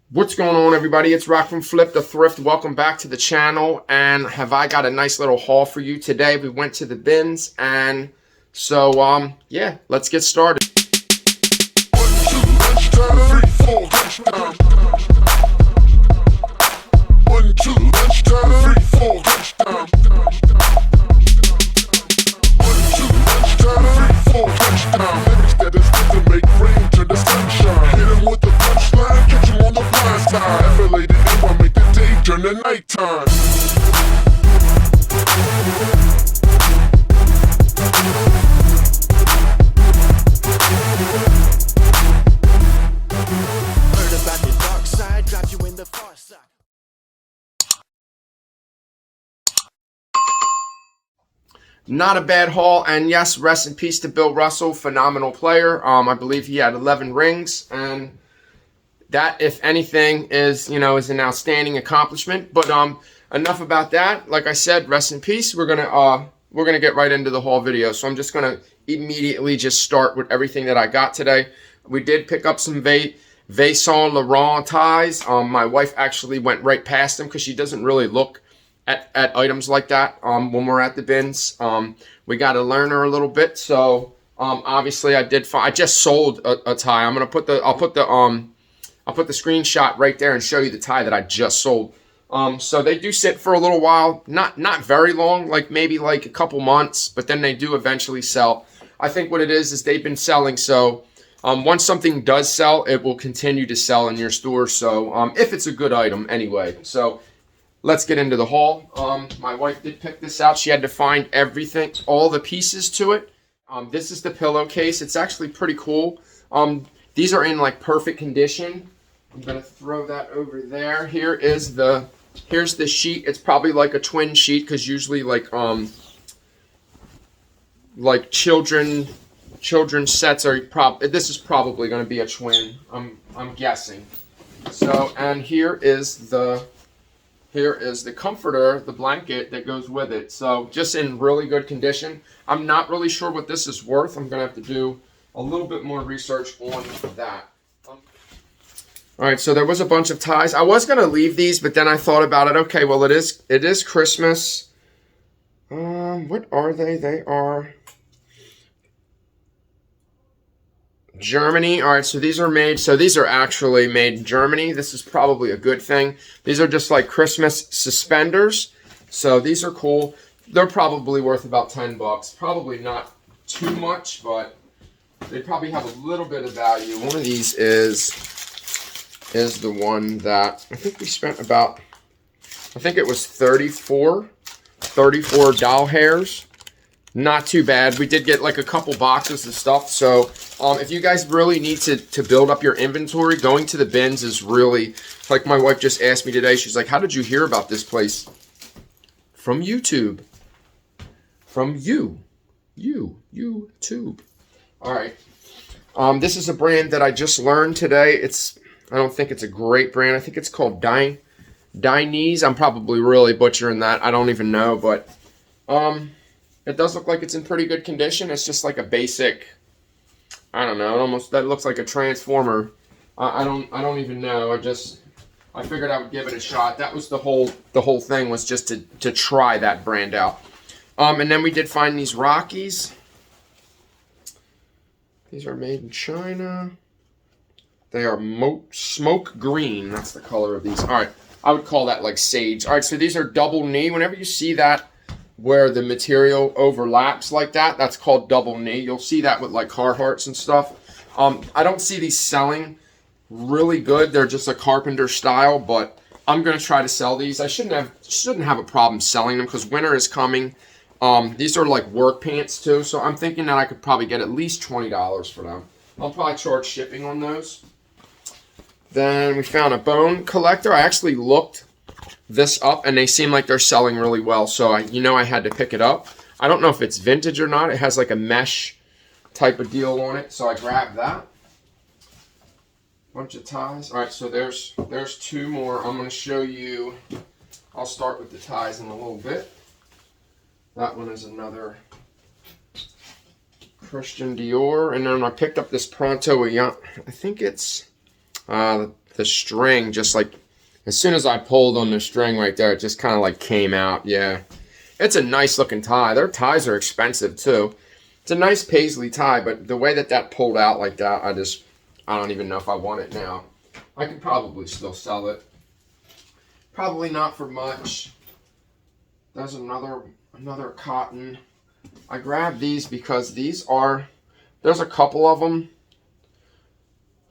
What's going on, everybody? It's Rock from Flip the Thrift. Welcome back to the channel. And have I got a nice little haul for you today? We went to the bins, and so yeah, let's get started. Turn the nighttime. Heard about the dark side, dropped you in the far side. Not a bad haul, and yes, rest in peace to Bill Russell, phenomenal player. I believe he had 11 rings, and that, if anything, is an outstanding accomplishment. But enough about that. Like I said, rest in peace. We're gonna get right into the haul video. So I'm just gonna immediately just start with everything that I got today. We did pick up some Saint Laurent ties. My wife actually went right past them because she doesn't really look at items like that when we're at the bins. We got to learn her a little bit. So obviously I just sold a tie. I'll put the screenshot right there and show you the tie that I just sold. So they do sit for a little while, not very long, like maybe like a couple months, but then they do eventually sell. I think what it is they've been selling. So once something does sell, it will continue to sell in your store. So if it's a good item anyway. So let's get into the haul. My wife did pick this out. She had to find everything, all the pieces to it. This is the pillowcase. It's actually pretty cool. These are in like perfect condition. I'm gonna throw that over there. Here's the sheet. It's probably like a twin sheet because usually like children's sets are this is probably gonna be a twin. I'm guessing. So, and here is the comforter, the blanket that goes with it. So just in really good condition. I'm not really sure what this is worth. I'm gonna have to do a little bit more research on that. All right, so there was a bunch of ties. I was gonna leave these, but then I thought about it. Okay, well it is Christmas. What are they? They are Germany. All right, so these are actually made in Germany. This is probably a good thing. These are just like Christmas suspenders. So these are cool. They're probably worth about $10. Probably not too much, but they probably have a little bit of value. One of these is the one that I think we spent about, I think it was 34 doll hairs. Not too bad. We did get like a couple boxes of stuff. So if you guys really need to build up your inventory, going to the bins is really, like my wife just asked me today. She's like, how did you hear about this place? From YouTube. From YouTube. All right. This is a brand that I just learned today. I don't think it's a great brand. I think it's called Dinese. I'm probably really butchering that. I don't even know, but it does look like it's in pretty good condition. It's just like a basic, I don't know, that looks like a transformer. I don't even know. I figured I would give it a shot. That was the whole thing, was just to try that brand out. And then we did find these Rockies. These are made in China. They are smoke green. That's the color of these. All right. I would call that like sage. All right. So these are double knee. Whenever you see that where the material overlaps like that, that's called double knee. You'll see that with like Carhartts and stuff. I don't see these selling really good. They're just a carpenter style, but I'm going to try to sell these. I shouldn't have a problem selling them because winter is coming. These are like work pants too. So I'm thinking that I could probably get at least $20 for them. I'll probably charge shipping on those. Then we found a bone collector. I actually looked this up and they seem like they're selling really well. So I had to pick it up. I don't know if it's vintage or not. It has like a mesh type of deal on it. So I grabbed that. Bunch of ties. All right, so there's two more. I'm going to show you. I'll start with the ties in a little bit. That one is another Christian Dior. And then I picked up this Pronto. I think it's the string just like, as soon as I pulled on the string right there, it just kind of like came out. Yeah. It's a nice looking tie. Their ties are expensive too. It's a nice paisley tie, but the way that that pulled out like that, I don't even know if I want it now. I could probably still sell it. Probably not for much. There's another cotton. I grabbed these because there's a couple of them.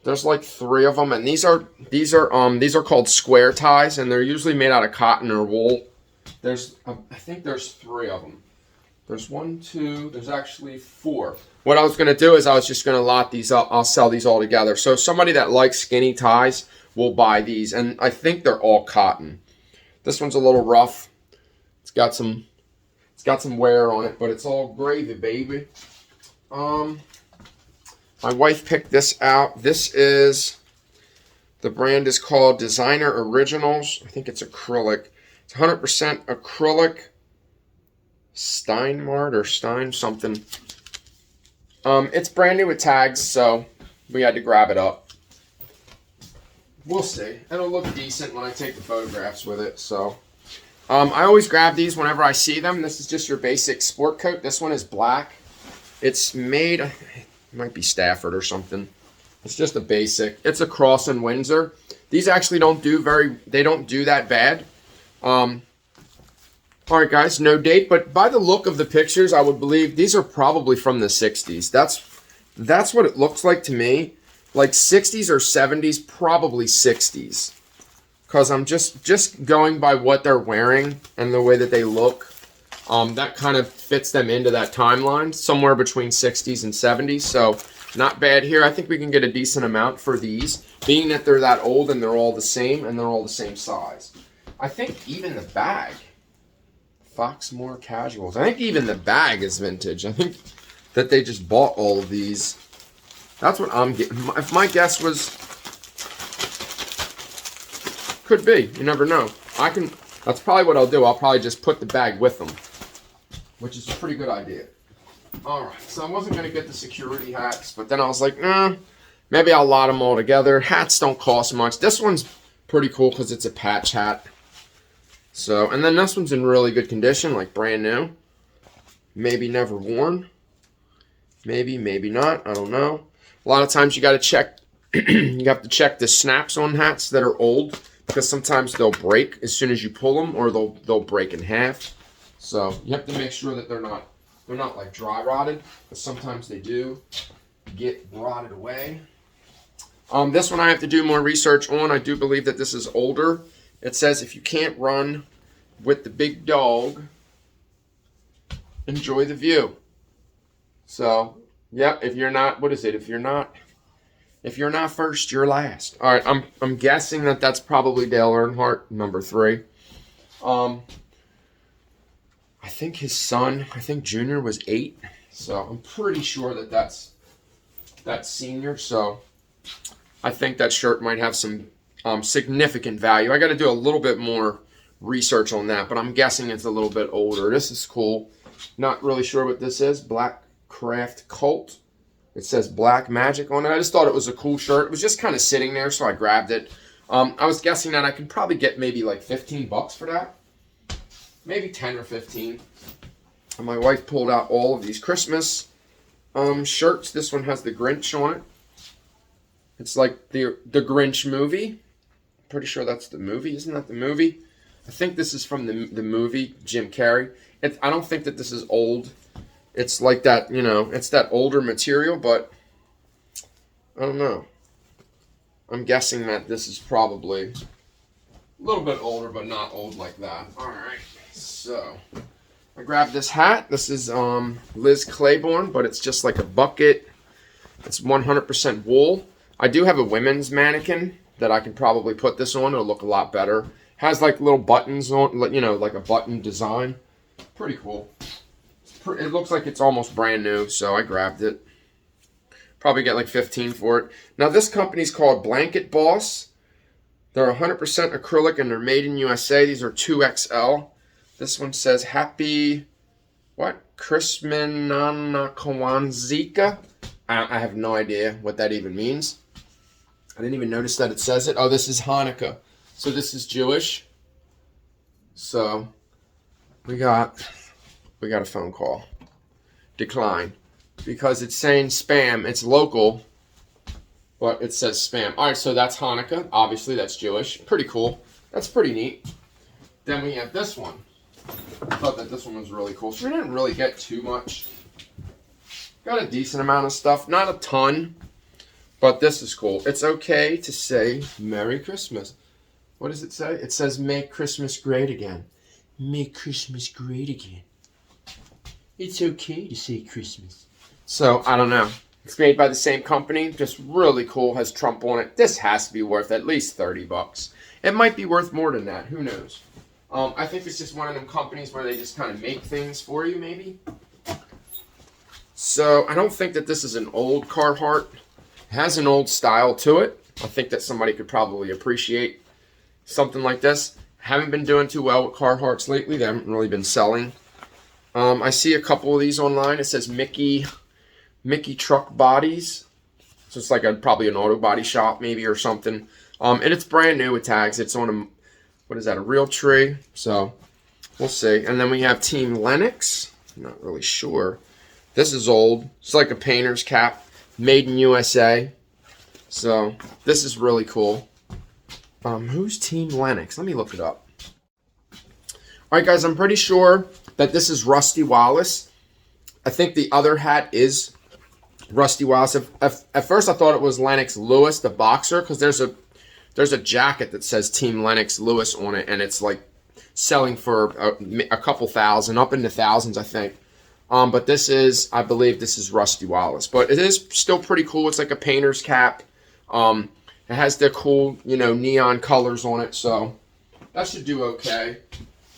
There's like 3 of them, and these are called square ties, and they're usually made out of cotton or wool. I think there's 3 of them. There's 1, 2, there's actually 4. What I was going to do is I was just going to lot these up. I'll sell these all together. So somebody that likes skinny ties will buy these, and I think they're all cotton. This one's a little rough. It's got some wear on it, but it's all gravy, baby. My wife picked this out. The brand is called Designer Originals. I think it's acrylic. It's 100% acrylic. Steinmart or Stein something. It's brand new with tags, so we had to grab it up. We'll see. It'll look decent when I take the photographs with it. So, I always grab these whenever I see them. This is just your basic sport coat. This one is black. It's made, it might be Stafford or something. It's just a basic. It's a Cross and Windsor. These actually don't do that bad. All right, guys, no date, but by the look of the pictures, I would believe these are probably from the 60s. That's what it looks like to me. Like 60s or 70s, probably 60s. Because I'm just going by what they're wearing and the way that they look. That kind of fits them into that timeline, somewhere between 60s and 70s. So not bad here. I think we can get a decent amount for these, being that they're that old and they're all the same and they're all the same size. I think even the bag, Foxmore Casuals, I think even the bag is vintage. I think that they just bought all of these. That's what I'm getting. If my guess was, could be. You never know. That's probably what I'll do. I'll probably just put the bag with them, which is a pretty good idea. All right, so I wasn't going to get the security hats, but then I was like, maybe I'll lot them all together. Hats don't cost much. This one's pretty cool because it's a patch hat. So, and then this one's in really good condition, like brand new. Maybe never worn. Maybe, maybe not. I don't know. A lot of times you got to check, you have to check the snaps on hats that are old, because sometimes they'll break as soon as you pull them, or they'll break in half. So you have to make sure that they're not like dry rotted, but sometimes they do get rotted away. This one I have to do more research on. I do believe that this is older. It says if you can't run with the big dog, enjoy the view. So, yeah, if you're not, what is it? If you're not first, you're last. All right, I'm guessing that that's probably Dale Earnhardt, number 3. I think his son, Junior was 8. So I'm pretty sure that that's senior. So I think that shirt might have some significant value. I got to do a little bit more research on that, but I'm guessing it's a little bit older. This is cool. Not really sure what this is. Black Craft Cult. It says Black Magic on it. I just thought it was a cool shirt. It was just kind of sitting there, so I grabbed it. I was guessing that I could probably get maybe like $15 for that. Maybe 10 or 15. And my wife pulled out all of these Christmas shirts. This one has the Grinch on it. It's like the Grinch movie. Pretty sure that's the movie. Isn't that the movie? I think this is from the movie, Jim Carrey. I don't think that this is old. It's like that, it's that older material, but I don't know. I'm guessing that this is probably a little bit older, but not old like that. All right, so I grabbed this hat. This is Liz Claiborne, but it's just like a bucket. It's 100% wool. I do have a women's mannequin that I can probably put this on. It'll look a lot better. Has like little buttons on, like a button design. Pretty cool. It looks like it's almost brand new, so I grabbed it. Probably get like 15 for it. Now this company's called Blanket Boss. They're 100% acrylic and they're made in USA. These are 2XL. This one says Happy, Christmananakowanzika. I have no idea what that even means. I didn't even notice that it says it. Oh, this is Hanukkah. So this is Jewish. So we got a phone call. Decline. Because it's saying spam. It's local, but it says spam. All right, so that's Hanukkah. Obviously, that's Jewish. Pretty cool. That's pretty neat. Then we have this one. I thought that this one was really cool. So we didn't really get too much. Got a decent amount of stuff. Not a ton, but this is cool. It's okay to say Merry Christmas. What does it say? It says make Christmas great again. Make Christmas great again. It's okay to say Christmas. So, I don't know. It's made by the same company. Just really cool. Has Trump on it. This has to be worth at least $30. It might be worth more than that. Who knows? I think it's just one of them companies where they just kind of make things for you, maybe. So, I don't think that this is an old Carhartt. It has an old style to it. I think that somebody could probably appreciate something like this. Haven't been doing too well with Carhartts lately. They haven't really been selling. I see a couple of these online. It says Mickey Truck Bodies. So it's like probably an auto body shop maybe or something. And it's brand new with tags. It's on a, what is that, a real tree? So we'll see. And then we have Team Lennox. I'm not really sure. This is old. It's like a painter's cap. Made in USA. So this is really cool. Who's Team Lennox? Let me look it up. All right, guys, I'm pretty sure that this is Rusty Wallace. I think the other hat is Rusty Wallace. At first, I thought it was Lennox Lewis, the boxer, because there's a jacket that says Team Lennox Lewis on it, and it's like selling for a couple thousand, up into thousands, I think. But this is, I believe, this is Rusty Wallace. But it is still pretty cool. It's like a painter's cap. It has the cool, neon colors on it, so that should do okay.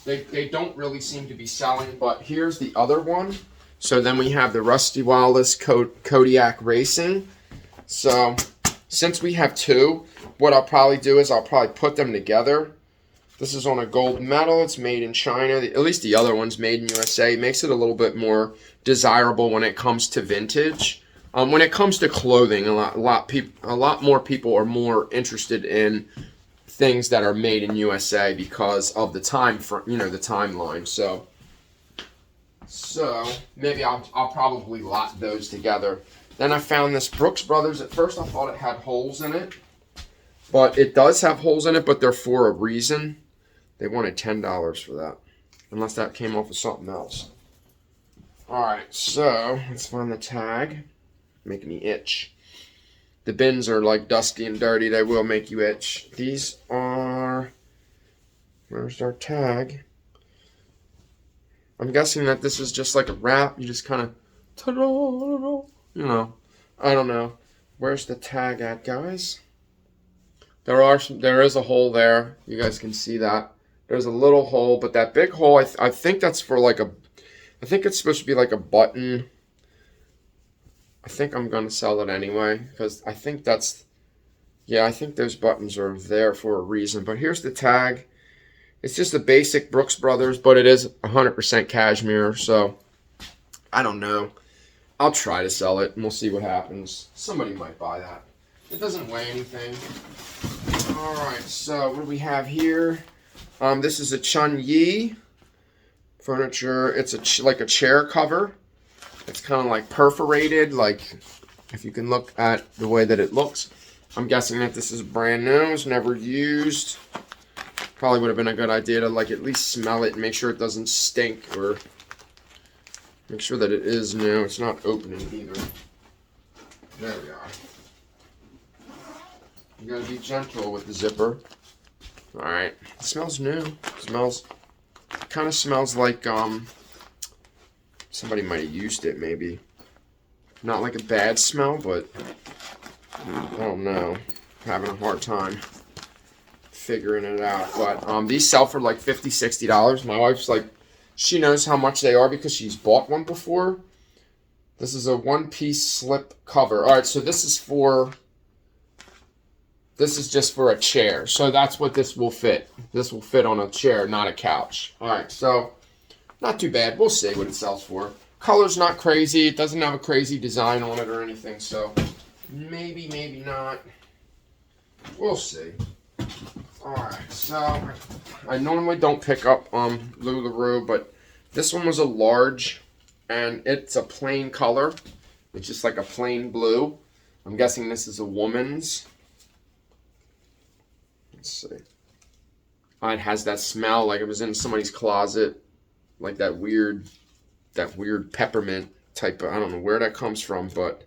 They don't really seem to be selling, but here's the other one. So then we have the Rusty Wallace Kodiak Racing. So since we have two, what I'll probably do is I'll probably put them together. This is on a gold medal. It's made in China. At least the other one's made in USA. It makes it a little bit more desirable when it comes to vintage. When it comes to clothing, a lot more people are more interested in things that are made in USA because of the time for the timeline. So maybe I'll probably lot those together. Then I found this Brooks Brothers. At first I thought it had holes in it, but it does have holes in it, but they're for a reason. They wanted $10 for that, unless that came off of something else. All right, so let's find the tag. Making me itch. The bins are like dusty and dirty. They will make you itch. These are... Where's our tag? I'm guessing that this is just like a wrap. You just kind of... I don't know. Where's the tag at, guys? There is a hole there. You guys can see that. There's a little hole, but that big hole, I think that's for like a... I think it's supposed to be like a button. I think I'm going to sell it anyway, because I think that's... Yeah, I think those buttons are there for a reason. But here's the tag. It's just a basic Brooks Brothers, but it is 100% cashmere, so I don't know. I'll try to sell it, and we'll see what happens. Somebody might buy that. It doesn't weigh anything. All right, so what do we have here? This is a Chun Yi furniture. It's like a chair cover. It's kind of like perforated, like if you can look at the way that it looks. I'm guessing that this is brand new. It's never used. Probably would have been a good idea to like at least smell it and make sure it doesn't stink, or make sure that it is new. It's not opening either. There we are. You gotta be gentle with the zipper. All right. It smells new. Kind of smells like somebody might have used it, maybe. Not like a bad smell, but I don't know. I'm having a hard time figuring it out. But these sell for like $50, $60. My wife's like, she knows how much they are because she's bought one before. This is a one-piece slip cover. All right, so this is just for a chair. So that's what this will fit. This will fit on a chair, not a couch. All right, so not too bad. We'll see what it sells for. Color's not crazy. It doesn't have a crazy design on it or anything, so maybe, maybe not. We'll see. Alright, so I normally don't pick up LuLaRoe, but this one was a large, and it's a plain color. It's just like a plain blue. I'm guessing this is a woman's. Let's see. Oh, it has that smell like it was in somebody's closet, like that weird peppermint type of, I don't know where that comes from, but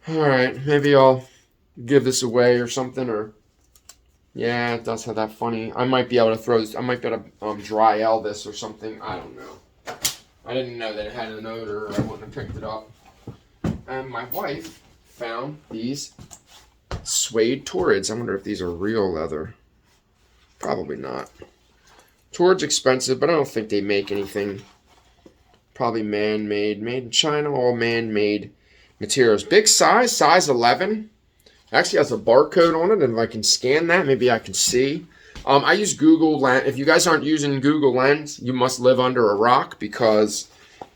alright, maybe I'll give this away or something, or yeah, it does have that funny. I might be able to dry L this or something. I don't know. I didn't know that it had an odor, or I wouldn't have picked it up. And my wife found these suede Torrids. I wonder if these are real leather. Probably not. Torrid's expensive, but I don't think they make anything. Probably man-made. Made in China, all man-made materials. Big size, size 11. Actually has a barcode on it, and if I can scan that, maybe I can see. I use Google Lens. If you guys aren't using Google Lens, you must live under a rock, because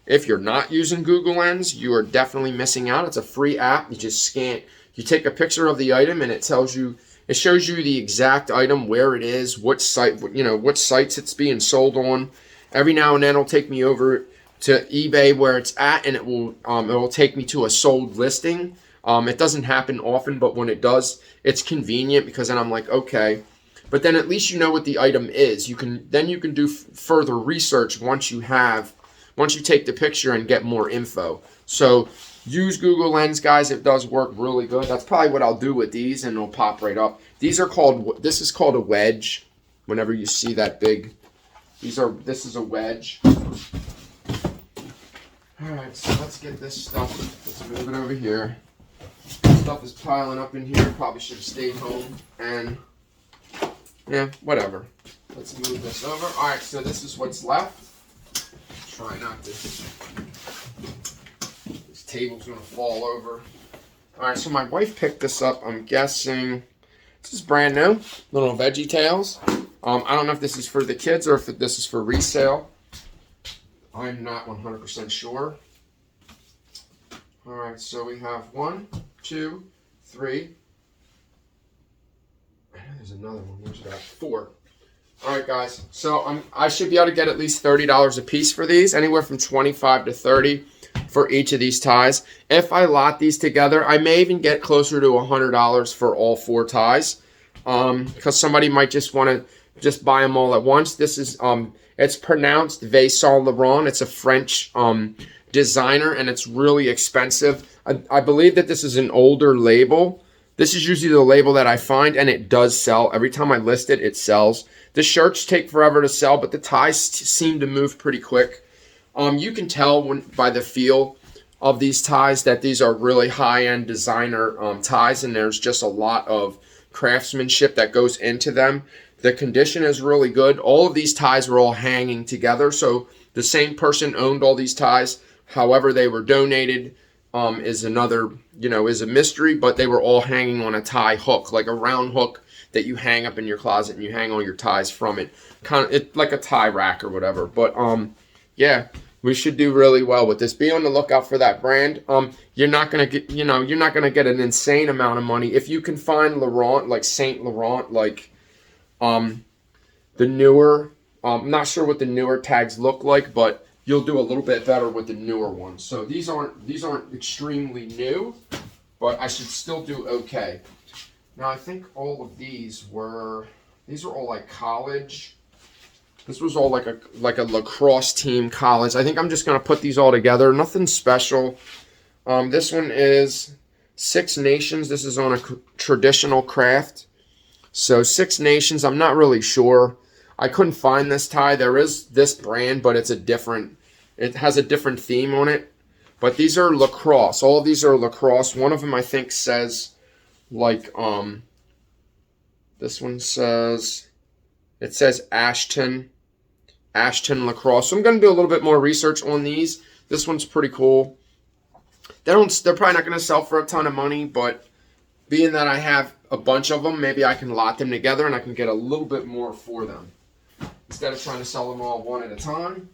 if you're not using Google Lens, you are definitely missing out. It's a free app. You just scan. You take a picture of the item, and it shows you the exact item, where it is, what site, what sites it's being sold on. Every now and then, it'll take me over to eBay where it's at, and it will take me to a sold listing. It doesn't happen often, but when it does, it's convenient, because then I'm like, okay. But then at least you know what the item is. You can do further research once you take the picture and get more info. So use Google Lens, guys. It does work really good. That's probably what I'll do with these, and it'll pop right up. This is called a wedge. Whenever you see that big, this is a wedge. All right, so let's get this stuff. Let's move it over here. Stuff is piling up in here. Probably should have stayed home, and yeah, whatever. Let's move this over. All right, so this is what's left. Try not to. This table's gonna fall over. All right, so my wife picked this up. I'm guessing this is brand new. Little Veggie Tales. I don't know if this is for the kids or if this is for resale. I'm not 100% sure. All right, so we have 1, 2, 3. I know there's another one. Where's that? 4. All right, guys. So I should be able to get at least $30 a piece for these, anywhere from $25 to $30 for each of these ties. If I lot these together, I may even get closer to $100 for all 4 ties, because somebody might just want to just buy them all at once. This is it's pronounced Saint Laurent. It's a French designer, and it's really expensive. I believe that this is an older label. This is usually the label that I find, and it does sell. Every time I list it, it sells. The shirts take forever to sell, but the ties seem to move pretty quick. You can tell by the feel of these ties that these are really high-end designer ties, and there's just a lot of craftsmanship that goes into them. The condition is really good. All of these ties were all hanging together, so the same person owned all these ties. However they were donated is a mystery, but they were all hanging on a tie hook, like a round hook that you hang up in your closet, and you hang all your ties from it. It's like a tie rack or whatever. But yeah, we should do really well with this. Be on the lookout for that brand. You're not gonna get an insane amount of money if you can find Laurent, like Saint Laurent, like the newer. I'm not sure what the newer tags look like, but you'll do a little bit better with the newer ones. So these aren't extremely new, but I should still do okay. Now I think all of these were all like college. This was all like a lacrosse team college. I think I'm just gonna put these all together. Nothing special. This one is 6 Nations. This is on a traditional craft. So 6 Nations. I'm not really sure. I couldn't find this tie. There is this brand, but it has a different theme on it. But these are lacrosse. All of these are lacrosse. One of them I think says like this one says Ashton lacrosse. So I'm going to do a little bit more research on these. This one's pretty cool. They're probably not going to sell for a ton of money, but being that I have a bunch of them, maybe I can lot them together and I can get a little bit more for them instead of trying to sell them all one at a time.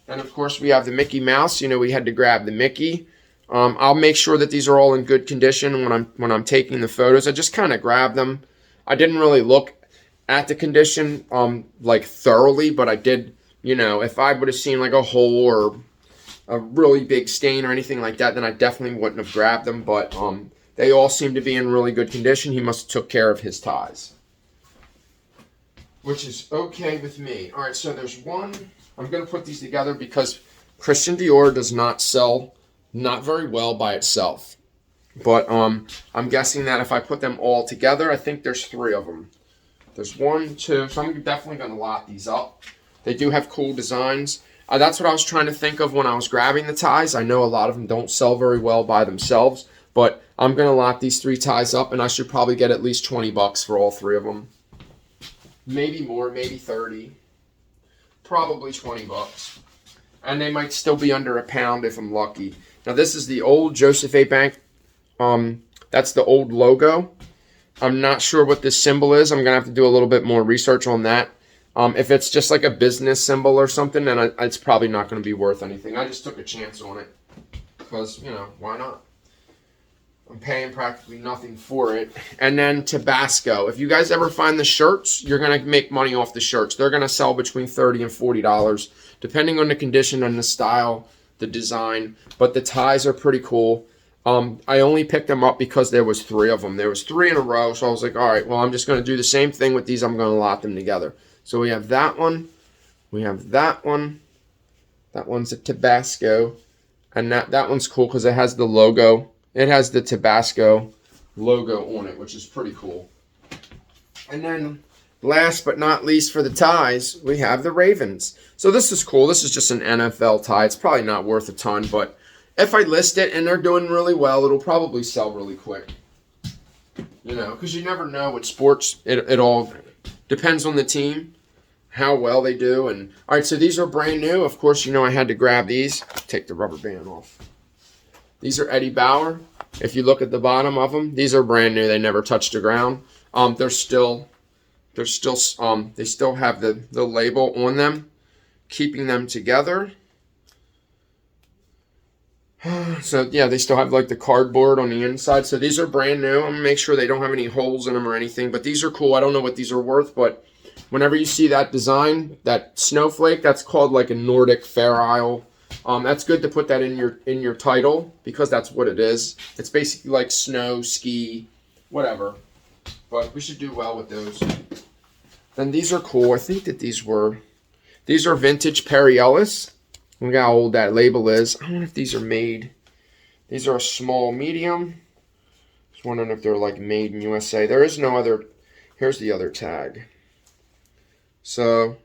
And of course we have the Mickey Mouse. We had to grab the Mickey. I'll make sure that these are all in good condition when I'm taking the photos. I just kind of grab them. I didn't really look at the condition like thoroughly, but I did, you know, if I would have seen like a hole or a really big stain or anything like that, then I definitely wouldn't have grabbed them. But they all seem to be in really good condition. He must have took care of his ties, which is okay with me. All right, so there's one. I'm going to put these together because Christian Dior does not sell not very well by itself. But I'm guessing that if I put them all together, I think there's 3 of them. There's 1, 2, so I'm definitely going to lot these up. They do have cool designs. That's what I was trying to think of when I was grabbing the ties. I know a lot of them don't sell very well by themselves, but I'm going to lot these 3 ties up, and I should probably get at least 20 bucks for all 3 of them. Maybe more, maybe 30. Probably 20 bucks. And they might still be under £1 if I'm lucky. Now this is the old Joseph A. Bank. That's the old logo. I'm not sure what this symbol is. I'm going to have to do a little bit more research on that. If it's just like a business symbol or something, then it's probably not going to be worth anything. I just took a chance on it. Because, you know, why not? I'm paying practically nothing for it. And then Tabasco. If you guys ever find the shirts, you're going to make money off the shirts. They're going to sell between $30 and $40, depending on the condition and the style, the design. But the ties are pretty cool. I only picked them up because there was 3 of them. There was 3 in a row, so I was like, all right, well, I'm just going to do the same thing with these. I'm going to lot them together. So we have that one. We have that one. That one's a Tabasco. And that one's cool because it has the logo. It has the Tabasco logo on it, which is pretty cool. And then last but not least for the ties, we have the Ravens. So this is cool. This is just an NFL tie. It's probably not worth a ton, but if I list it and they're doing really well, it'll probably sell really quick. You know, because you never know with sports. It all depends on the team, how well they do. And all right, so these are brand new. Of course, you know I had to grab these. Take the rubber band off. These are Eddie Bauer. If you look at the bottom of them, these are brand new. They never touched the ground. They still have the label on them, keeping them together. So yeah, they still have like the cardboard on the inside. So these are brand new. I'm gonna make sure they don't have any holes in them or anything. But these are cool. I don't know what these are worth, but whenever you see that design, that snowflake, that's called like a Nordic Fair Isle. That's good to put that in your title because that's what it is. It's basically like snow, ski, whatever. But we should do well with those. Then these are cool. I think that these are vintage Perry Ellis. Look how old that label is. I wonder if these are made. These are a small, medium. Just wondering if they're like made in USA. There is no other. Here's the other tag. So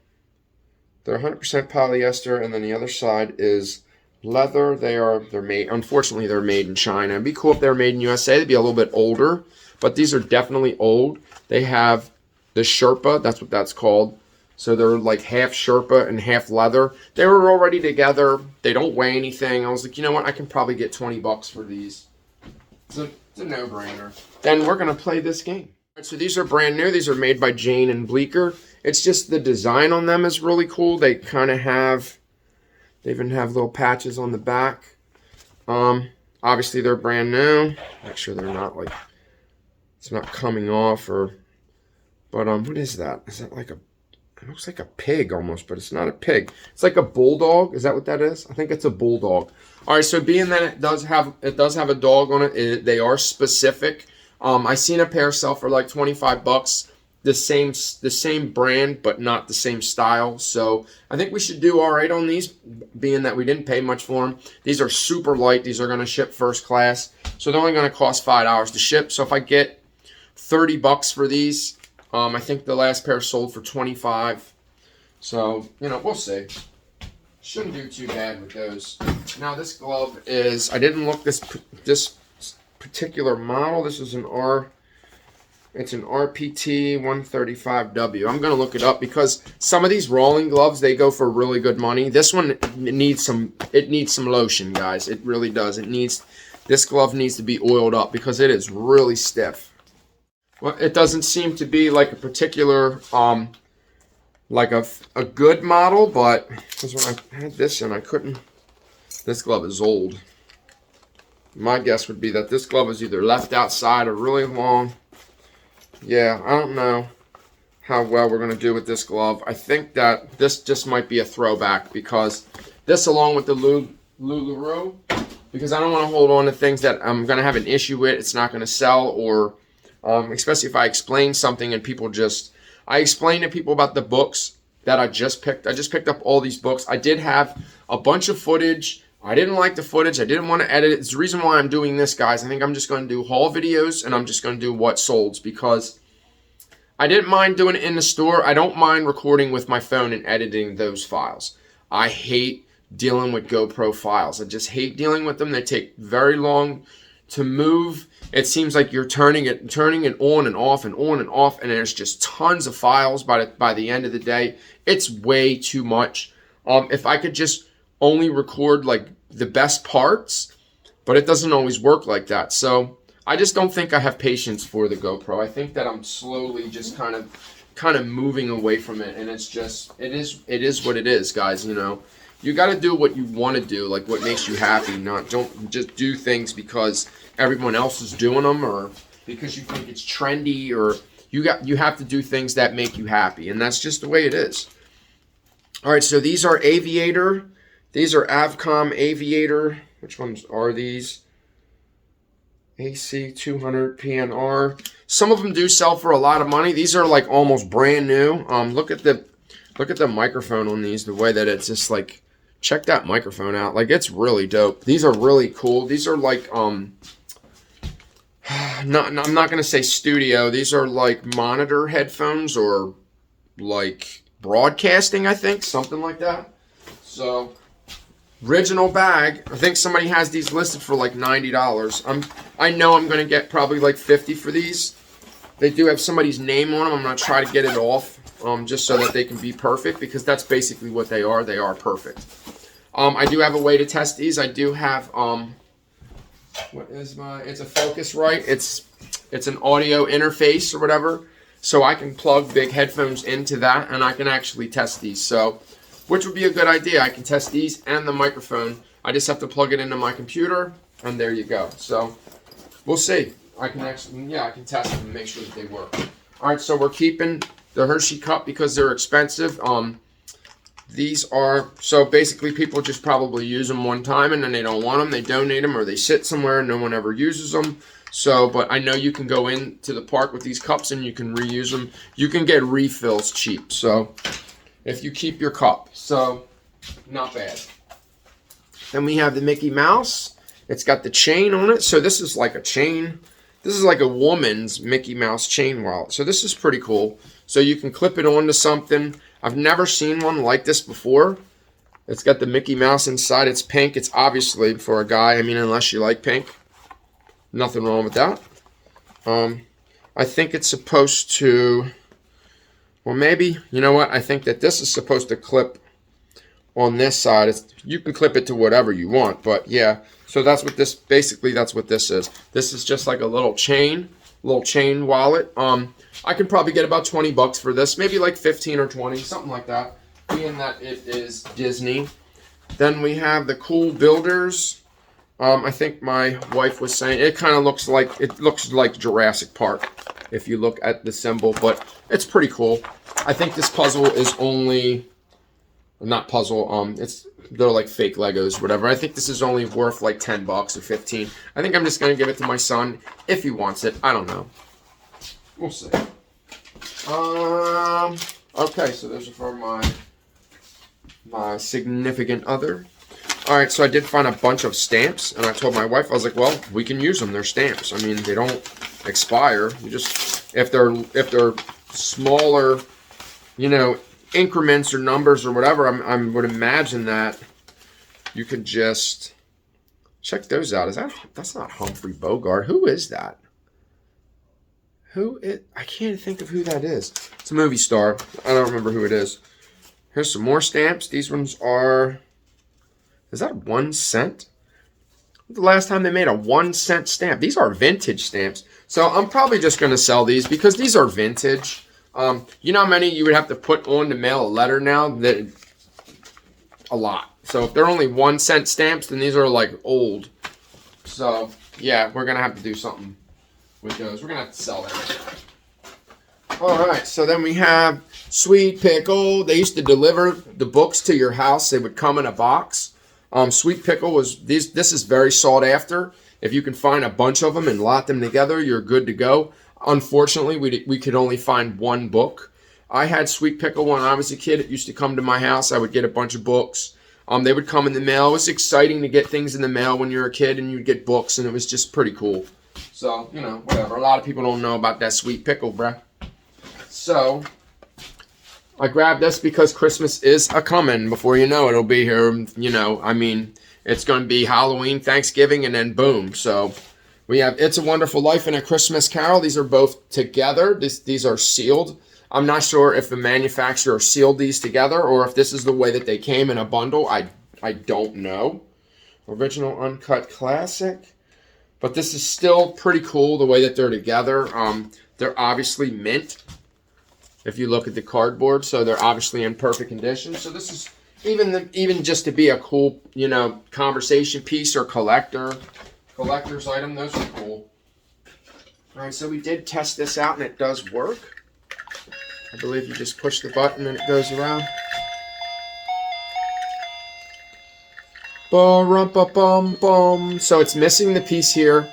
they're 100% polyester, and then the other side is leather. They're made. Unfortunately, they're made in China. It'd be cool if they were made in USA. They'd be a little bit older, but these are definitely old. They have the Sherpa. That's what that's called. So they're like half Sherpa and half leather. They were already together. They don't weigh anything. I was like, you know what? I can probably get 20 bucks for these. It's a no-brainer. Then we're going to play this game. So these are brand new. These are made by Jane and Bleecker. It's just the design on them is really cool. They kind of have, they even have little patches on the back. Obviously they're brand new. Make sure they're not like, it's not coming off or, but what is that? Is that like a, it looks like a pig almost, but it's not a pig. It's like a bulldog. Is that what that is? I think it's a bulldog. All right, so being that it does have a dog on it, they are specific. I seen a pair sell for like 25 bucks. The same brand, but not the same style. So I think we should do all right on these, being that we didn't pay much for them. These are super light. These are going to ship first class. So they're only going to cost $5 to ship. So if I get 30 bucks for these, I think the last pair sold for 25. So, you know, we'll see. Shouldn't do too bad with those. Now this glove is, I didn't look this particular model. This is it's an RPT 135W. I'm going to look it up because some of these rolling gloves, they go for really good money. This one needs some lotion, guys. It really does. This glove needs to be oiled up because it is really stiff. Well, it doesn't seem to be like a particular, like a good model, but because when I had this in, I couldn't, this glove is old. My guess would be that this glove is either left outside or really long. Yeah, I don't know how well we're going to do with this glove. I think that this just might be a throwback, because this, along with the LuLaRoe, because I don't want to hold on to things that I'm going to have an issue with, it's not going to sell, or especially if I explain something and people just... I explain to people about the books that I just picked. I just picked up all these books. I did have a bunch of footage. I didn't like the footage. I didn't want to edit it. It's the reason why I'm doing this, guys. I think I'm just going to do haul videos, and I'm just going to do what solds, because I didn't mind doing it in the store. I don't mind recording with my phone and editing those files. I hate dealing with GoPro files. I just hate dealing with them. They take very long to move. It seems like you're turning it on and off and on and off, and there's just tons of files by the end of the day. It's way too much. If I could just only record like the best parts, but it doesn't always work like that. So I just don't think I have patience for the GoPro. I think that I'm slowly just kind of moving away from it, and it's just it is what it is, guys. You know, you got to do what you want to do, like what makes you happy. Don't just do things because everyone else is doing them, or because you think it's trendy, or you have to do things that make you happy, and that's just the way it is. All right, so these are Aviator. These are Avcom Aviator. Which ones are these? AC200 PNR. Some of them do sell for a lot of money. These are like almost brand new. Look at the microphone on these. The way that it's just like, check that microphone out. Like, it's really dope. These are really cool. These are like I'm not gonna say studio. These are like monitor headphones, or like broadcasting, I think, something like that. So original bag. I think somebody has these listed for like $90. I know I'm gonna get probably like 50 for these. They do have somebody's name on them. I'm gonna try to get it off, just so that they can be perfect, because that's basically what they are. They are perfect. I do have a way to test these. I do have it's a Focusrite. It's an audio interface or whatever, so I can plug big headphones into that, and I can actually test these. So, which would be a good idea. I can test these and the microphone. I just have to plug it into my computer, and there you go. So we'll see. I can test them and make sure that they work. All right, so we're keeping the Hershey Cup because they're expensive. These are, so basically people just probably use them one time and then they don't want them. They donate them, or they sit somewhere and no one ever uses them. So, but I know you can go into the park with these cups and you can reuse them. You can get refills cheap. So if you keep your cup, so not bad. Then we have the Mickey Mouse. It's got the chain on it. So this is like a chain. This is like a woman's Mickey Mouse chain wallet. So this is pretty cool. So you can clip it onto something. I've never seen one like this before. It's got the Mickey Mouse inside. It's pink. It's obviously for a guy. I mean, unless you like pink. Nothing wrong with that. I think it's supposed to... Well, maybe, you know what? I think that this is supposed to clip on this side. You can clip it to whatever you want, but yeah. So that's what this, basically that's what this is. This is just like a little chain wallet. I can probably get about 20 bucks for this, maybe like 15 or 20, something like that, being that it is Disney. Then we have the Cool Builders. I think my wife was saying it kind of looks like Jurassic Park if you look at the symbol, but it's pretty cool. I think this puzzle is only, not puzzle, they're like fake Legos, whatever. I think this is only worth like 10 bucks or 15. I think I'm just going to give it to my son if he wants it. I don't know. We'll see. Okay, so those are for my significant other. All right, so I did find a bunch of stamps, and I told my wife, I was like, well, we can use them. They're stamps. I mean, they don't expire. You just, if they're smaller, you know, increments or numbers or whatever, I would imagine that you could just check those out. That's not Humphrey Bogart. Who is that? I can't think of who that is. It's a movie star. I don't remember who it is. Here's some more stamps. These ones are, is that 1 cent? The last time they made a 1 cent stamp. These are vintage stamps. So I'm probably just going to sell these because these are vintage. You know how many you would have to put on to mail a letter now? A lot. So if they're only 1 cent stamps, then these are like old. So, yeah, we're going to have to do something with those. We're going to have to sell them. Alright, so then we have Sweet Pickle. They used to deliver the books to your house. They would come in a box. Sweet Pickle was, this is very sought after. If you can find a bunch of them and lot them together, you're good to go. Unfortunately, we could only find one book. I had Sweet Pickle when I was a kid. It used to come to my house. I would get a bunch of books. They would come in the mail. It was exciting to get things in the mail when you were a kid and you'd get books, and it was just pretty cool. So, you know, whatever. A lot of people don't know about that Sweet Pickle, bruh. So, I grabbed this because Christmas is a-coming. Before you know it, it'll be here. You know, I mean, it's going to be Halloween, Thanksgiving, and then boom. So, we have It's a Wonderful Life and A Christmas Carol. These are both together. These are sealed. I'm not sure if the manufacturer sealed these together or if this is the way that they came in a bundle. I don't know. Original Uncut Classic. But this is still pretty cool the way that they're together. They're obviously mint. If you look at the cardboard, so they're obviously in perfect condition. So this is even just to be a cool, you know, conversation piece or collector's item. Those are cool. All right, so we did test this out, and it does work. I believe you just push the button and it goes around. Ba-rum-ba-bum-bum. So it's missing the piece here,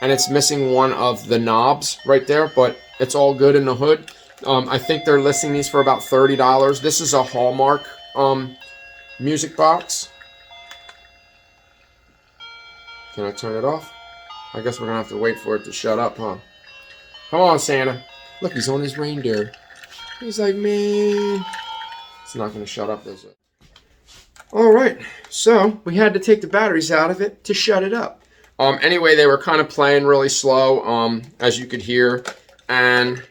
and it's missing one of the knobs right there, but it's all good in the hood. I think they're listing these for about $30. This is a Hallmark music box. Can I turn it off? I guess we're going to have to wait for it to shut up, huh? Come on, Santa. Look, he's on his reindeer. He's like, man. It's not going to shut up, is it? Alright, so we had to take the batteries out of it to shut it up. Anyway, they were kind of playing really slow, as you could hear. And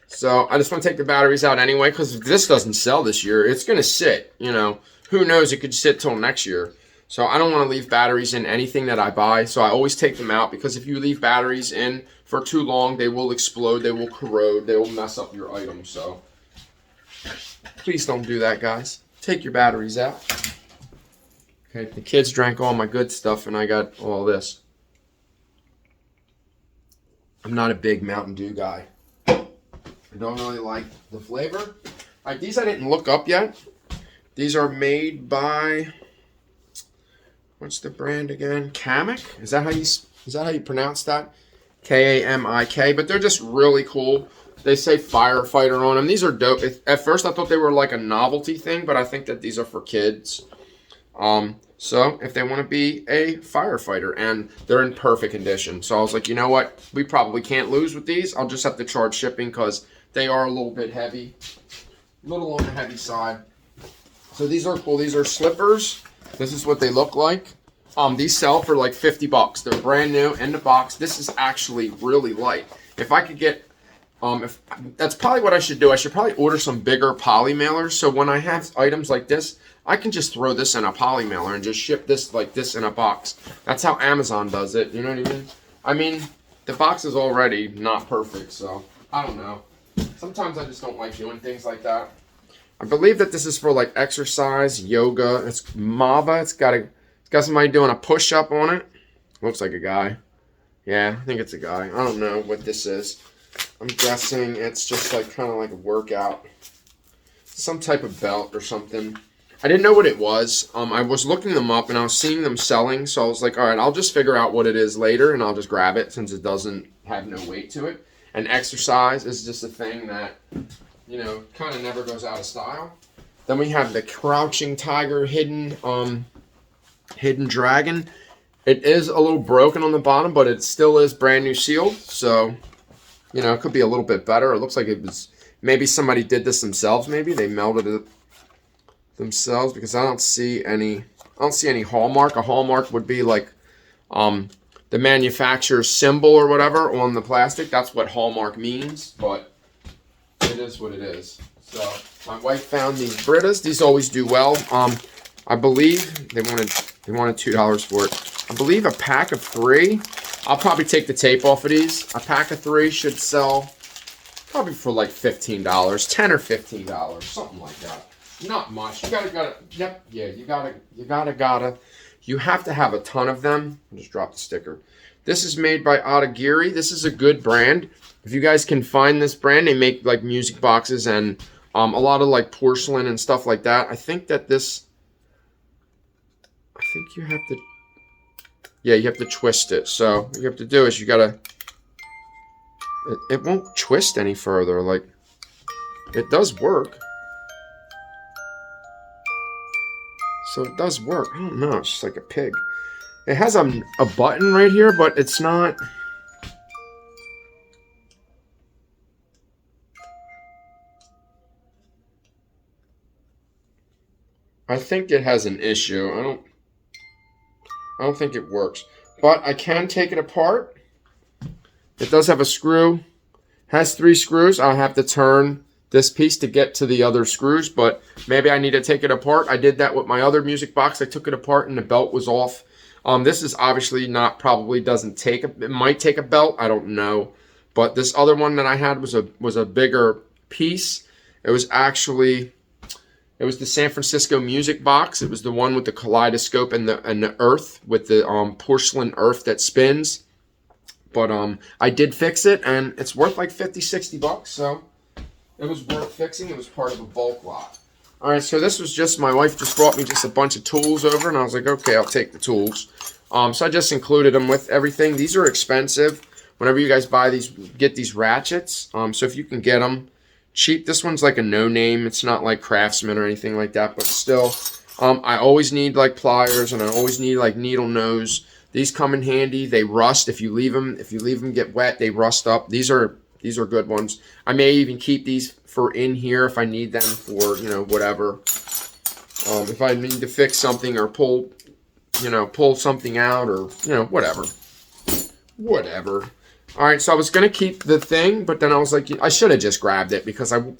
so I just want to take the batteries out anyway, because if this doesn't sell this year, it's going to sit, you know. Who knows, it could sit till next year. So I don't want to leave batteries in anything that I buy, so I always take them out, because if you leave batteries in for too long, they will explode, they will corrode, they will mess up your item. So please don't do that, guys. Take your batteries out. Okay, the kids drank all my good stuff, and I got all this. I'm not a big Mountain Dew guy. I don't really like the flavor. Alright, these I didn't look up yet. These are made by, what's the brand again? Kamek? Is that how you pronounce that? K-A-M-I-K. But they're just really cool. They say firefighter on them. These are dope. At first I thought they were like a novelty thing, but I think that these are for kids. So if they want to be a firefighter, and they're in perfect condition. So I was like, you know what? We probably can't lose with these. I'll just have to charge shipping because they are a little bit heavy. A little on the heavy side. So these are cool. These are slippers. This is what they look like. These sell for like $50. They're brand new in the box. This is actually really light. If I could get, that's probably what I should do. I should probably order some bigger poly mailers. So when I have items like this, I can just throw this in a poly mailer and just ship this like this in a box. That's how Amazon does it. You know what I mean? I mean, the box is already not perfect, so I don't know. Sometimes I just don't like doing things like that. I believe that this is for like exercise, yoga. It's Mava. It's got somebody doing a push-up on it. Looks like a guy. Yeah, I think it's a guy. I don't know what this is. I'm guessing it's just like kind of like a workout. Some type of belt or something. I didn't know what it was. I was looking them up and I was seeing them selling. So I was like, all right, I'll just figure out what it is later and I'll just grab it since it doesn't have no weight to it. And exercise is just a thing that, you know, kind of never goes out of style. Then we have the Crouching Tiger Hidden Dragon. It is a little broken on the bottom, but it still is brand new sealed. So, you know, it could be a little bit better. It looks like it was, maybe somebody did this themselves. Maybe they melted it themselves, because I don't see any hallmark. A hallmark would be like the manufacturer's symbol or whatever on the plastic. That's what hallmark means, but it is what it is. So my wife found these Britas. These always do well. I believe they wanted $2 for it. I believe a pack of 3. I'll probably take the tape off of these. A pack of 3 should sell probably for like $15, $10 or $15, something like that. Not much. You gotta. You have to have a ton of them. I just dropped the sticker. This is made by Otagiri. This is a good brand. If you guys can find this brand, they make like music boxes and a lot of like porcelain and stuff like that. I think that this, I think you have to, yeah, you have to twist it. So what you have to do is you gotta, it won't twist any further. Like, it does work. So it does work. I don't know, it's just like a pig. It has a button right here, but it's not. I think it has an issue. I don't think it works. But I can take it apart. It does have a screw. Has 3 screws. I'll have to turn this piece to get to the other screws, but maybe I need to take it apart. I did that with my other music box. I took it apart and the belt was off. This is obviously not, probably doesn't take, it might take a belt. I don't know. But this other one that I had was a bigger piece. It was actually, it was the San Francisco music box. It was the one with the kaleidoscope and the earth, with the porcelain earth that spins. But I did fix it, and it's worth like 50, 60 bucks. So it was worth fixing. It was part of a bulk lot. All right, so this was just, my wife just brought me just a bunch of tools over, and I was like, okay, I'll take the tools. So I just included them with everything. These are expensive. Whenever you guys buy these, get these ratchets. So if you can get them cheap, this one's like a no-name. It's not like Craftsman or anything like that, but still, I always need like pliers, and I always need like needle nose. These come in handy. They rust if you leave them. If you leave them get wet, they rust up. These are good ones. I may even keep these for in here if I need them for, you know, whatever. If I need to fix something or pull something out, or, you know, whatever. Whatever. All right, so I was going to keep the thing, but then I was like, I should have just grabbed it, because I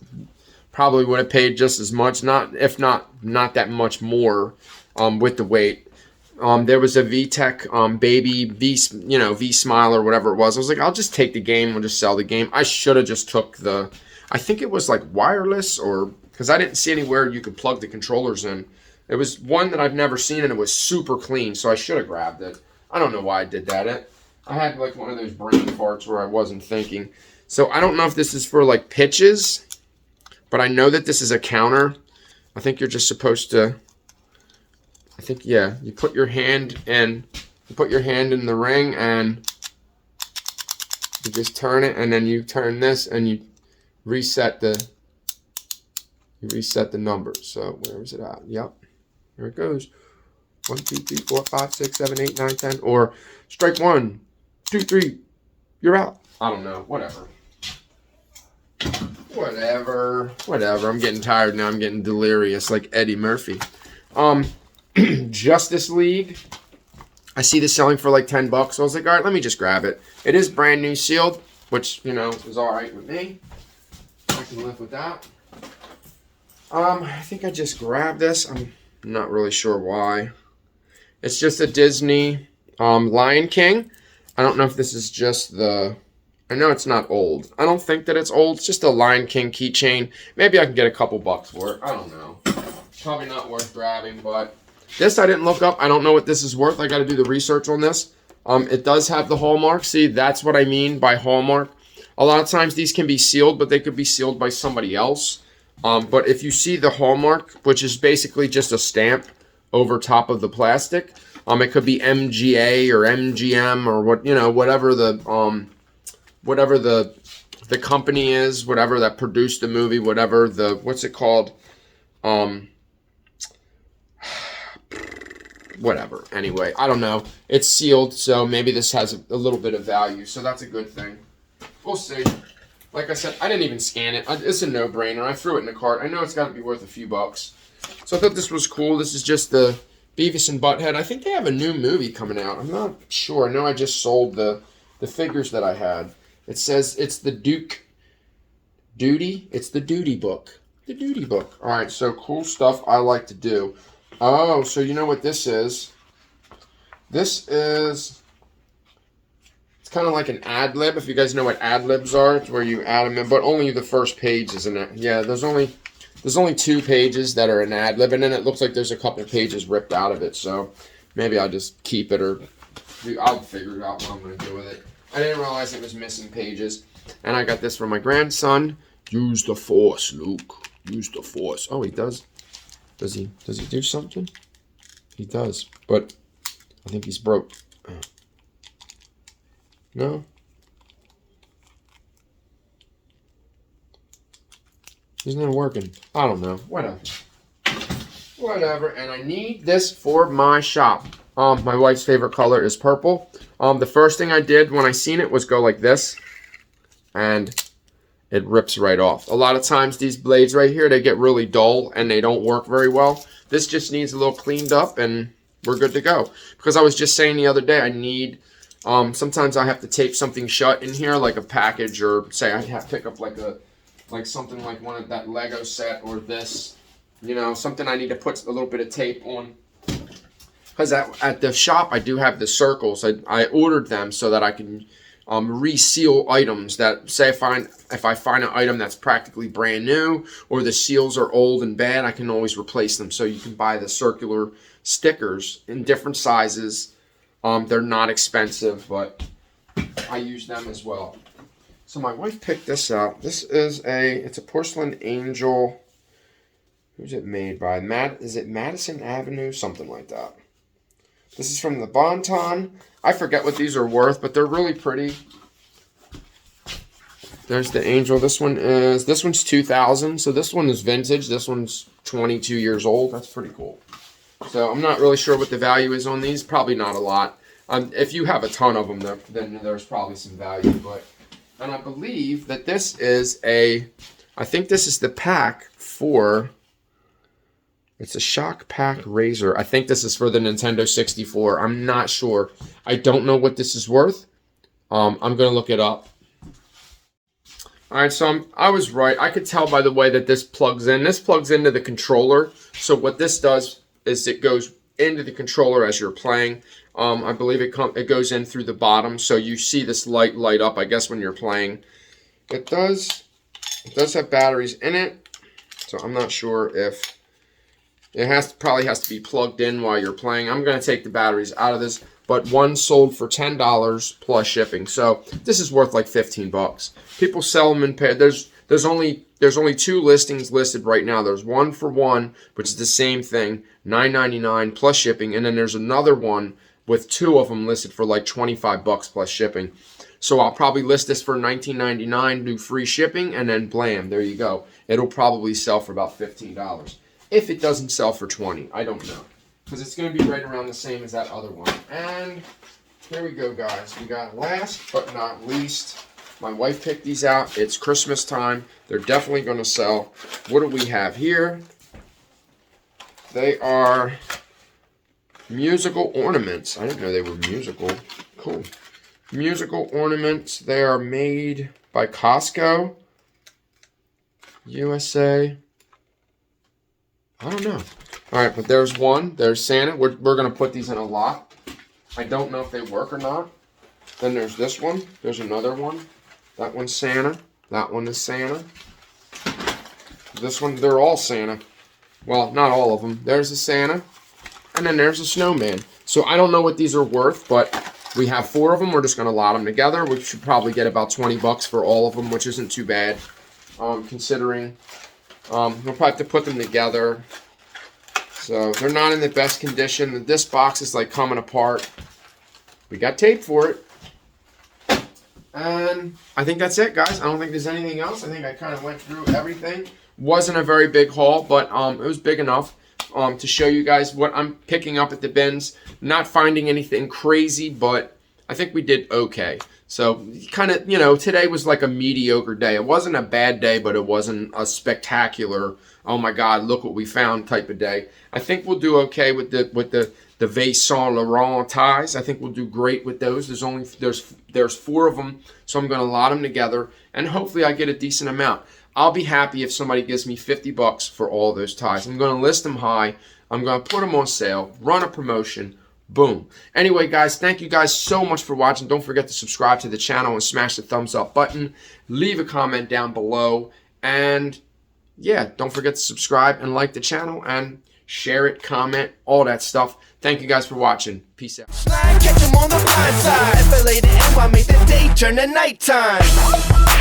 probably would have paid just as much, if not that much more, with the weight. There was a VTech baby V Smile or whatever it was. I was like, I'll just take the game. We'll just sell the game. I should have just took the, I think it was like wireless, or, because I didn't see anywhere you could plug the controllers in. It was one that I've never seen, and it was super clean, so I should have grabbed it. I don't know why I did that. I had like one of those brain farts where I wasn't thinking. So I don't know if this is for like pitches, but I know that this is a counter. I think you're just supposed to, I think, yeah, you put your hand in the ring, and you just turn it, and then you turn this, and you reset the numbers. So where is it at? Yep. Here it goes. 1, 2, 3, 4, 5, 6, 7, 8, 9, 10. Or strike 1, 2, 3. You're out. I don't know. Whatever. I'm getting tired now. I'm getting delirious like Eddie Murphy. Justice League. I see this selling for like 10 bucks. So I was like, all right, let me just grab it. It is brand new sealed, which, you know, is all right with me. I can live with that. I think I just grabbed this. I'm not really sure why. It's just a Disney Lion King. I don't know if this is just the, I know it's not old. I don't think that it's old. It's just a Lion King keychain. Maybe I can get a couple bucks for it. I don't know. Probably not worth grabbing, but this I didn't look up. I don't know what this is worth. I got to do the research on this. It does have the hallmark. See, that's what I mean by hallmark. A lot of times these can be sealed, but they could be sealed by somebody else. But if you see the hallmark, which is basically just a stamp over top of the plastic, it could be MGA or MGM or what, you know, whatever the company is, whatever that produced the movie, whatever the, what's it called? Whatever. Anyway, I don't know. It's sealed, so maybe this has a little bit of value, so that's a good thing. We'll see. Like I said, I didn't even scan it. It's a no-brainer. I threw it in the cart. I know it's got to be worth a few bucks. So I thought this was cool. This is just the Beavis and Butthead. I think they have a new movie coming out. I'm not sure. I know I just sold the figures that I had. It says it's the Duty. It's the Duty book. The Duty book. All right, so cool stuff I like to do. Oh, so you know what this is? This is, it's kind of like an ad lib. If you guys know what ad libs are, it's where you add them in, but only the first page is in it. Yeah, there's only 2 pages that are an ad lib, and then it looks like there's a couple of pages ripped out of it. So maybe I'll just keep it, or I'll figure out what I'm going to do with it. I didn't realize it was missing pages. And I got this from my grandson. Use the force, Luke. Use the force. Oh, he does. Does he do something? He does. But I think he's broke. No? Isn't it working? I don't know. Whatever. Whatever. And I need this for my shop. My wife's favorite color is purple. The first thing I did when I seen it was go like this. And it rips right off. A lot of times these blades right here, they get really dull and they don't work very well. This just needs a little cleaned up and we're good to go. Because I was just saying the other day, I need, sometimes I have to tape something shut in here, like a package, or say I have to pick up like something like one of that Lego set or this, you know, something I need to put a little bit of tape on. Because at the shop, I do have the circles. I ordered them so that I can reseal items that, say if I find an item that's practically brand new or the seals are old and bad, I can always replace them. So you can buy the circular stickers in different sizes. They're not expensive, but I use them as well. So my wife picked this out. This is it's a Porcelain Angel. Who's it made by? Is it Madison Avenue? Something like that. This is from the Bonton. I forget what these are worth, but they're really pretty. There's the Angel. This one's 2000. So this one is vintage. This one's 22 years old. That's pretty cool. So I'm not really sure what the value is on these. Probably not a lot. If you have a ton of them, then there's probably some value. And I believe that this is I think this is the pack for, it's a shock pack razor. I think this is for the Nintendo 64. I'm not sure. I don't know what this is worth. I'm going to look it up. Alright, so I was right. I could tell by the way that this plugs in. This plugs into the controller. So what this does is it goes into the controller as you're playing. I believe it goes in through the bottom. So you see this light up, I guess, when you're playing. It does have batteries in it. So I'm not sure if it probably has to be plugged in while you're playing. I'm going to take the batteries out of this, but one sold for $10 plus shipping. So this is worth like 15 bucks. People sell them in pairs. There's only 2 listings listed right now. There's one for one, which is the same thing, $9.99 plus shipping, and then there's another one with 2 of them listed for like 25 bucks plus shipping. So I'll probably list this for $19.99, do free shipping, and then blam, there you go. It'll probably sell for about $15. If it doesn't sell for 20, I don't know. Because it's going to be right around the same as that other one. And here we go, guys. We got last but not least, my wife picked these out. It's Christmas time. They're definitely going to sell. What do we have here? They are musical ornaments. I didn't know they were musical. Cool. Musical ornaments. They are made by Costco, USA. I don't know. All right, but there's one. There's Santa. We're going to put these in a lot. I don't know if they work or not. Then there's this one. There's another one. That one's Santa. That one is Santa. This one, they're all Santa. Well, not all of them. There's a Santa. And then there's a snowman. So I don't know what these are worth, but we have 4 of them. We're just going to lot them together. We should probably get about 20 bucks for all of them, which isn't too bad, considering we'll probably have to put them together. So they're not in the best condition. This box is like coming apart. We got tape for it. And I think that's it, guys. I don't think there's anything else. I think I kind of went through everything. Wasn't a very big haul, but it was big enough to show you guys what I'm picking up at the bins. Not finding anything crazy, but I think we did okay. So kind of, you know, today was like a mediocre day. It wasn't a bad day, but it wasn't a spectacular, oh my God, look what we found type of day. I think we'll do okay with the Vase Saint Laurent ties. I think we'll do great with those. There's 4 of them, so I'm going to lot them together, and hopefully I get a decent amount. I'll be happy if somebody gives me 50 bucks for all those ties. I'm going to list them high. I'm going to put them on sale, run a promotion. Boom. Anyway, guys, thank you guys so much for watching. Don't forget to subscribe to the channel and smash the thumbs up button. Leave a comment down below. And yeah, don't forget to subscribe and like the channel. And share it, comment, all that stuff. Thank you guys for watching. Peace out. Slide, catch 'em on the blind side. FLA to NY, make the day turn to nighttime.